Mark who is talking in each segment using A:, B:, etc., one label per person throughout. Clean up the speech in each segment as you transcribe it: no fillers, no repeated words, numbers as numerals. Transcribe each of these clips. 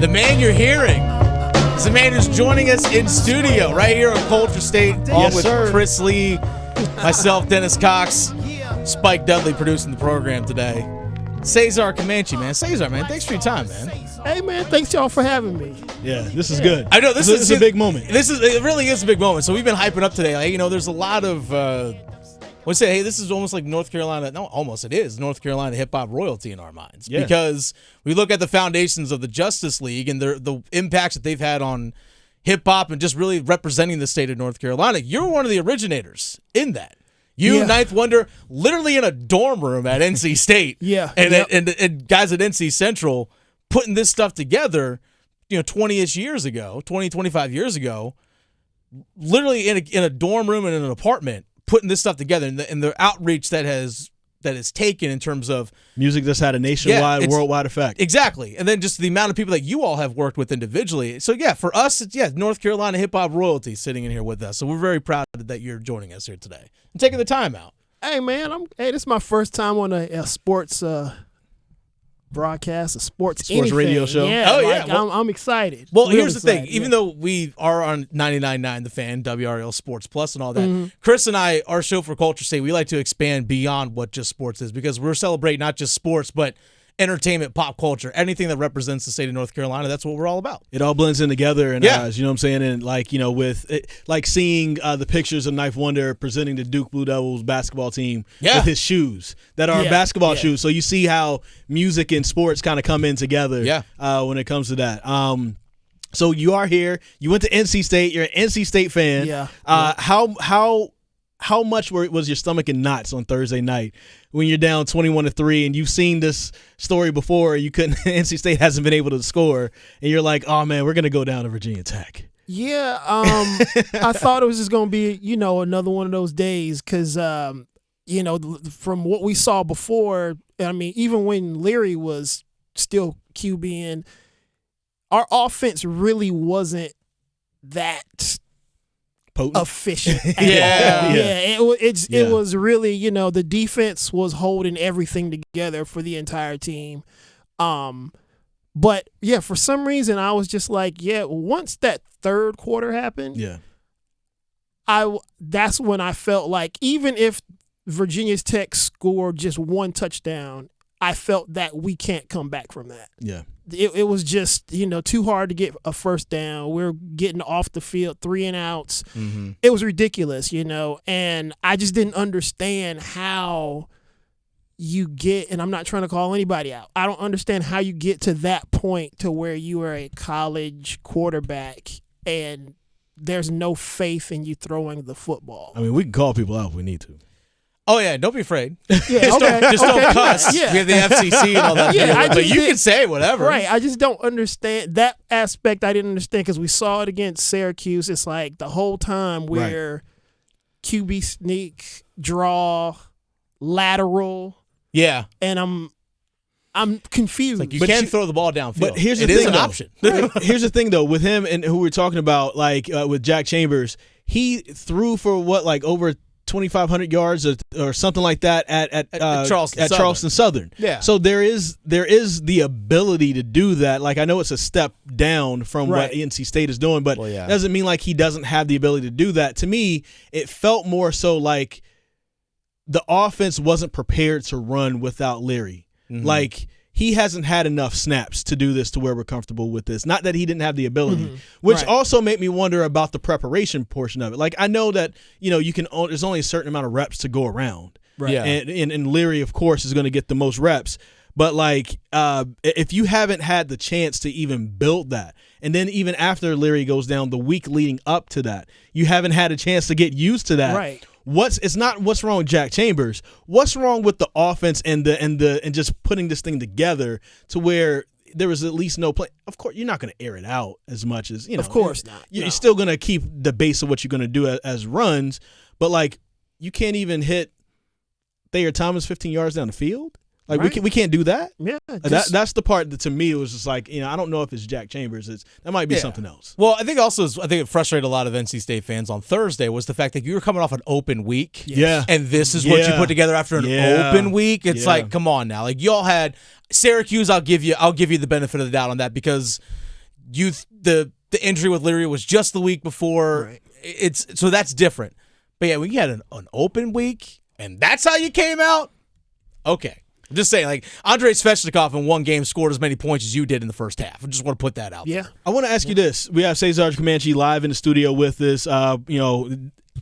A: The man you're hearing is the man who's joining us in studio right here at Culture State, along with Chris Lee, myself, Dennis Cox, Spike Dudley producing the program today. Cesar Comanche, man. Cesar, man, thanks for your time, man.
B: Hey, man, thanks y'all for having me.
C: Yeah, this is good.
A: I know this is
C: a big moment.
A: It really is a big moment. So we've been hyping up today. Like, there's a lot of let's say, hey, this is almost like North Carolina. No, almost it is North Carolina hip hop royalty in our minds because we look at the foundations of the Justice League and the impacts that they've had on hip hop and just really representing the state of North Carolina. You're one of the originators in that. Ninth Wonder, literally in a dorm room at NC State. And guys at NC Central putting this stuff together, 20-ish years ago, 20, 25 years ago, literally in a dorm room and in an apartment, putting this stuff together and the outreach that has taken in terms of
C: music that's had a nationwide, worldwide effect.
A: Exactly. And then just the amount of people that you all have worked with individually. So, for us, it's North Carolina hip-hop royalty sitting in here with us. So we're very proud that you're joining us here today and taking the time out.
B: Hey, man, this is my first time on a sports broadcast, a sports
C: radio show.
B: Yeah, I'm excited.
A: Well, here's the thing. Even though we are on 99.9 The Fan, WRL Sports Plus and all that, Chris and I, our show for Culture State, we like to expand beyond what just sports is because we're celebrating not just sports, but entertainment, pop culture, anything that represents the state of North Carolina. That's what we're all about.
C: It all blends in together in our eyes, you know what I'm saying? And with it, like seeing the pictures of Ninth Wonder presenting the Duke Blue Devils basketball team with his shoes that are basketball shoes. So you see how music and sports kind of come in together when it comes to that. So you are here. You went to NC State. You're an NC State fan. How much was your stomach in knots on Thursday night when you're down 21-3 and you've seen this story before? You couldn't. NC State hasn't been able to score, and you're like, "Oh man, we're gonna go down to Virginia Tech."
B: Yeah, I thought it was just gonna be another one of those days because from what we saw before, I mean, even when Leary was still QBing, our offense really wasn't that
C: potent,
B: efficient. It was really, the defense was holding everything together for the entire team. But for some reason I was just like, once that third quarter happened, that's when I felt like even if Virginia Tech scored just one touchdown, I felt that we can't come back from that.
C: Yeah.
B: It was just, too hard to get a first down. We're getting off the field, 3 and outs. Mm-hmm. It was ridiculous, and I just didn't understand how you get, and I'm not trying to call anybody out, I don't understand how you get to that point to where you are a college quarterback and there's no faith in you throwing the football.
C: I mean, we can call people out if we need to.
A: Oh, yeah, don't be afraid. Just don't cuss. We have the FCC and all that. But you can say whatever.
B: Right. I just don't understand. That aspect I didn't understand because we saw it against Syracuse. It's like the whole time where QB sneak, draw, lateral.
A: Yeah.
B: And I'm confused.
A: Like you can throw the ball downfield.
C: But here's the
A: thing,
C: is an
A: though.
C: Option. Here's the thing, though, with him and who we're talking about, with Jack Chambers, he threw for over 2,500 yards or something like that at Charleston Southern.
A: Yeah.
C: So there is the ability to do that. Like I know it's a step down from what NC State is doing, but it doesn't mean like he doesn't have the ability to do that. To me, it felt more so like the offense wasn't prepared to run without Leary. Mm-hmm. Like he hasn't had enough snaps to do this to where we're comfortable with this. Not that he didn't have the ability, which also made me wonder about the preparation portion of it. Like I know that, you can there's only a certain amount of reps to go around.
A: Right. Yeah.
C: And Leary, of course, is going to get the most reps. But if you haven't had the chance to even build that, and then even after Leary goes down the week leading up to that, you haven't had a chance to get used to that.
B: Right.
C: It's not what's wrong with Jack Chambers. What's wrong with the offense and just putting this thing together to where there was at least no play. Of course, you're not going to air it out as much as
B: Of course not.
C: You're still going to keep the base of what you're going to do as runs, but you can't even hit Thayer Thomas 15 yards down the field. We can't do that.
B: Yeah,
C: that's the part that to me it was just like I don't know if it's Jack Chambers. That might be something else.
A: Well, I think it frustrated a lot of NC State fans on Thursday was the fact that you were coming off an open week.
C: Yeah,
A: and this is what you put together after an open week. It's like, come on now, y'all had Syracuse. I'll give you the benefit of the doubt on that because the injury with Leary was just the week before. Right. So that's different. But yeah, we had an open week, and that's how you came out. Okay. I'm just saying, like, Andrei Svechnikov in one game scored as many points as you did in the first half. I just want to put that out there.
C: I want to ask you this. We have Cesar Comanche live in the studio with us,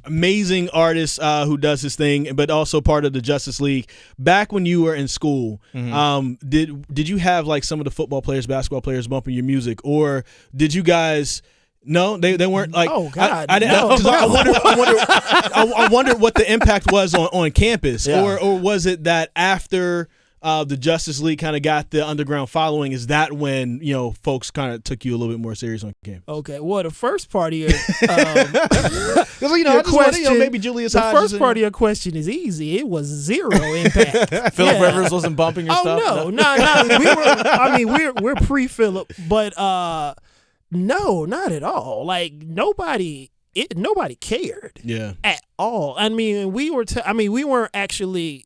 C: amazing artist who does his thing, but also part of the Justice League. Back when you were in school, did you have, like, some of the football players, basketball players bumping your music? Or did you guys... No, they weren't like.
B: Oh God!
C: I didn't know. I wondered what the impact was on campus, or was it that after the Justice League kind of got the underground following, is that when folks kind of took you a little bit more serious on campus?
B: Okay, well, the first part of your
C: question, maybe Julius Hodge.
B: The first part of your question is easy. It was zero impact.
A: Phillip Rivers wasn't bumping your stuff.
B: Oh no. We're pre-Phillip, but. No, not at all. Like nobody cared.
C: Yeah.
B: At all. I mean, we weren't actually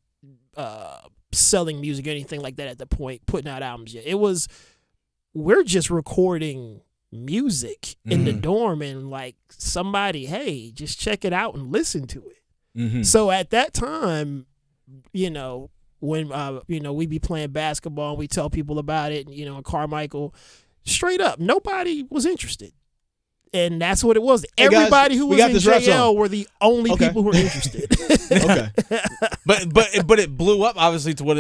B: selling music or anything like that at the point, putting out albums yet. We're just recording music in the dorm and like somebody, hey, just check it out and listen to it. Mm-hmm. So at that time, when we be playing basketball and we tell people about it, and in Carmichael, straight up, nobody was interested. And that's what it was. Everybody who was in JL were the only people who were interested.
C: Okay.
A: But it blew up obviously to what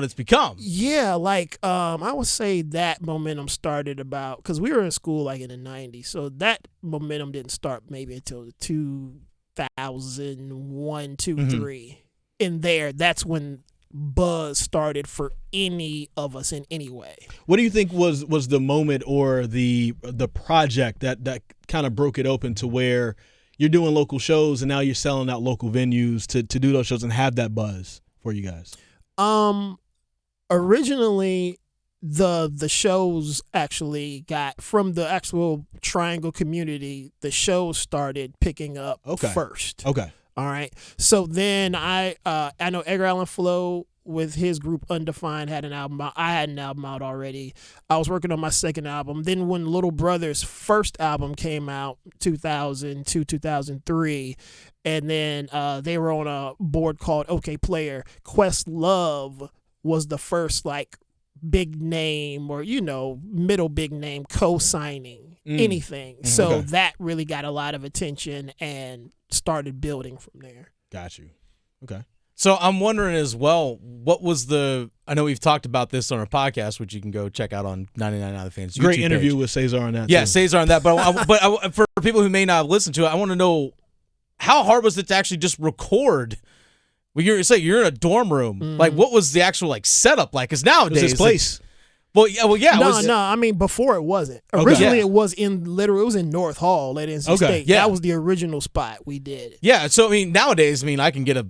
A: it's become.
B: Yeah, like I would say that momentum started about, because we were in school like in the 90s. So that momentum didn't start maybe until 2001, 2, 3. In there, that's when buzz started for any of us in any way.
C: What do you think was the moment or the project that kind of broke it open to where you're doing local shows and now you're selling out local venues to do those shows and have that buzz for you guys?
B: Originally the shows actually got from the actual Triangle community, the shows started picking up first.
C: Okay.
B: All right. So then I know Edgar Allan Flow with his group Undefined had an album out. I had an album out already. I was working on my second album. Then when Little Brother's first album came out, 2002, 2003, and then they were on a board called OK Player, Questlove was the first like big name or middle big name co-signing anything. So that really got a lot of attention and started building from there.
C: Got you. Okay.
A: So I'm wondering as well, what was I know we've talked about this on our podcast, which you can go check out on 99 Other Fans YouTube
C: Great interview
A: page.
C: With Cesar on that.
A: Yeah,
C: too.
A: Cesar on that. But for people who may not have listened to it, I want to know, how hard was it to actually just record? Well, you're in a dorm room. Like, what was the actual setup like? Because nowadays,
C: it was this place.
A: Well, yeah.
B: No. I mean, before it wasn't. Originally, it was in North Hall at NC State.
A: Yeah.
B: That was the original spot we did.
A: Yeah. So I mean, nowadays, I can get a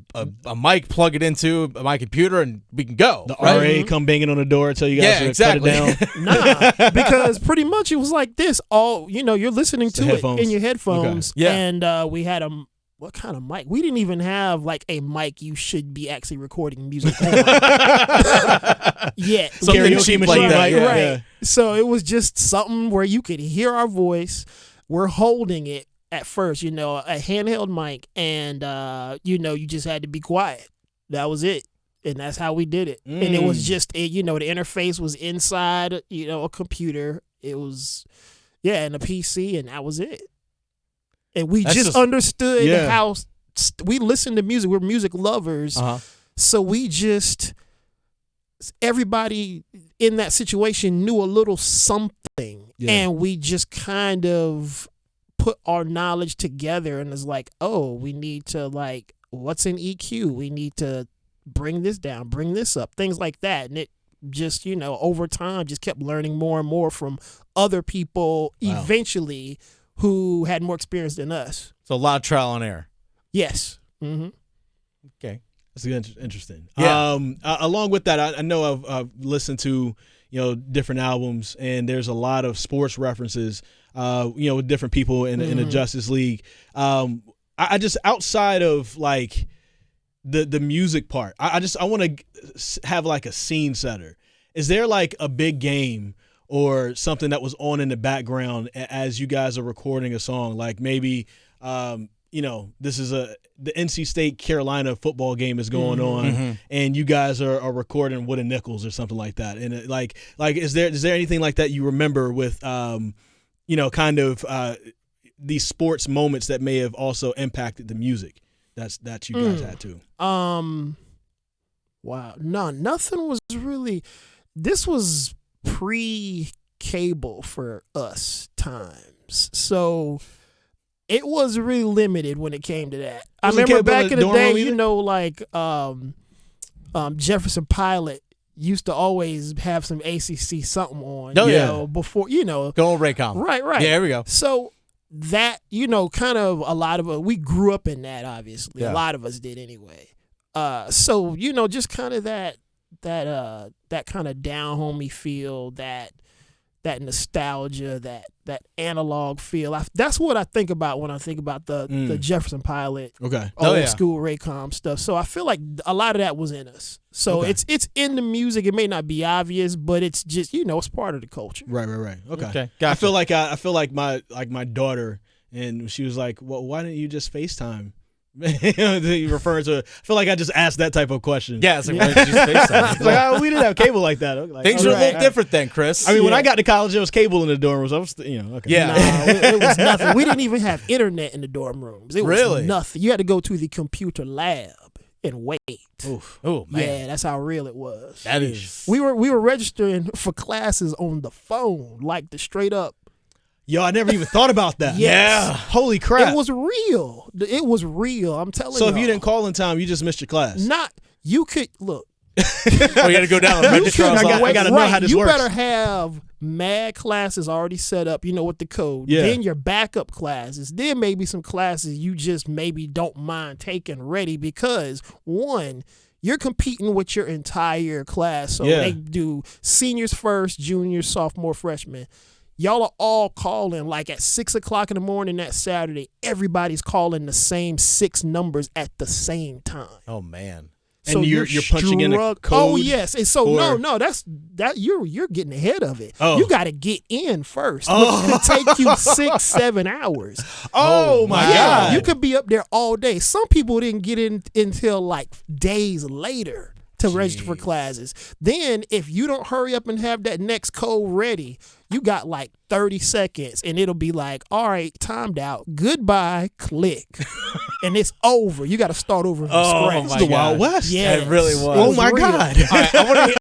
A: mic, plug it into my computer, and we can go.
C: The RA come banging on the door, tell you guys to cut it
B: down. Nah, because pretty much it was like this. All you're listening to it in your headphones.
A: Okay. Yeah.
B: And we had what kind of mic? We didn't even have like a mic you should be actually recording music on. Yeah.
C: Karaoke machine,
B: right.
C: Yeah.
B: So it was just something where you could hear our voice. We're holding it at first, a handheld mic, and you just had to be quiet. That was it. And that's how we did it. And it was just the interface was inside, a computer. It was and a PC, and that was it. And we just understood how we listened to music. We're music lovers. So we just, everybody in that situation knew a little something. Yeah. And we just kind of put our knowledge together and it's like, oh, we need to what's in EQ? We need to bring this down, bring this up, things like that. And it just, over time just kept learning more and more from other people eventually who had more experience than us.
A: So a lot of trial and error.
B: Yes. Mm-hmm.
C: Okay. That's interesting.
A: Yeah.
C: Along with that, I know I've listened to, different albums, and there's a lot of sports references, with different people in the Justice League. I just, outside of like the music part, I want to have like a scene setter. Is there like a big game or something that was on in the background as you guys are recording a song? Like maybe, this is the NC State Carolina football game is going on, and you guys are recording Wooden Nickels or something like that. And is there anything like that you remember with, these sports moments that may have also impacted the music that you guys had too?
B: Wow, no, nothing was really. This was pre-cable for us times, so it was really limited when it came to that. I remember back in the day, Jefferson Pilot used to always have some ACC something on. Before go
A: on Raycom.
B: Right.
A: Yeah, there we go.
B: So that kind of a lot of we grew up in that. Obviously, a lot of us did anyway. So just kind of that kind of down homey feel, that nostalgia, that analog feel. That's what I think about when I think about the Jefferson Pilot, old school Raycom stuff. So I feel like a lot of that was in us. So it's in the music. It may not be obvious, but it's just it's part of the culture.
C: Right. Okay.
A: Gotcha.
C: I feel like my daughter, and she was like, "Well, why didn't you just FaceTime?" You referring to? I feel like I just asked that type of question.
A: Yeah, it's like, why did you FaceTime?
C: It's like, we didn't have cable like that. Like,
A: things are a little different then, Chris.
C: I mean, when I got to college, there was cable in the dorm rooms. I was, okay.
A: Yeah.
B: It was nothing. We didn't even have internet in the dorm rooms. It was
A: really
B: nothing. You had to go to the computer lab and wait.
A: Oof. Oh man.
B: Yeah, that's how real it was.
A: That is.
B: We were registering for classes on the phone, like the straight up.
C: Yo, I never even thought about that.
B: Yes.
C: Yeah. Holy crap.
B: It was real. It was real. I'm telling you.
C: So if you didn't call in time, you just missed your class.
B: You could look.
A: You got to go down the registrar's office.
C: I got to know how this works.
B: You better have mad classes already set up, with the code.
C: Yeah.
B: Then your backup classes. Then maybe some classes you just maybe don't mind taking ready because, one, you're competing with your entire class. So they do seniors first, juniors, sophomore, freshmen. Y'all are all calling like at 6 o'clock in the morning that Saturday. Everybody's calling the same 6 numbers at the same time.
A: Oh man!
B: So
C: and you're punching in a code.
B: Oh yes, and so no, that's you're getting ahead of it.
C: Oh.
B: You got to get in first. Which could take you 6-7 hours.
C: Oh my God!
B: You could be up there all day. Some people didn't get in until like days later to register for classes. Then if you don't hurry up and have that next code ready, you got like 30 seconds and it'll be like, all right, timed out. Goodbye, click. And it's over. You got to start over from scratch.
C: It's the Wild West.
B: Yeah,
A: it really was.
C: Oh my God.
A: All right, I want to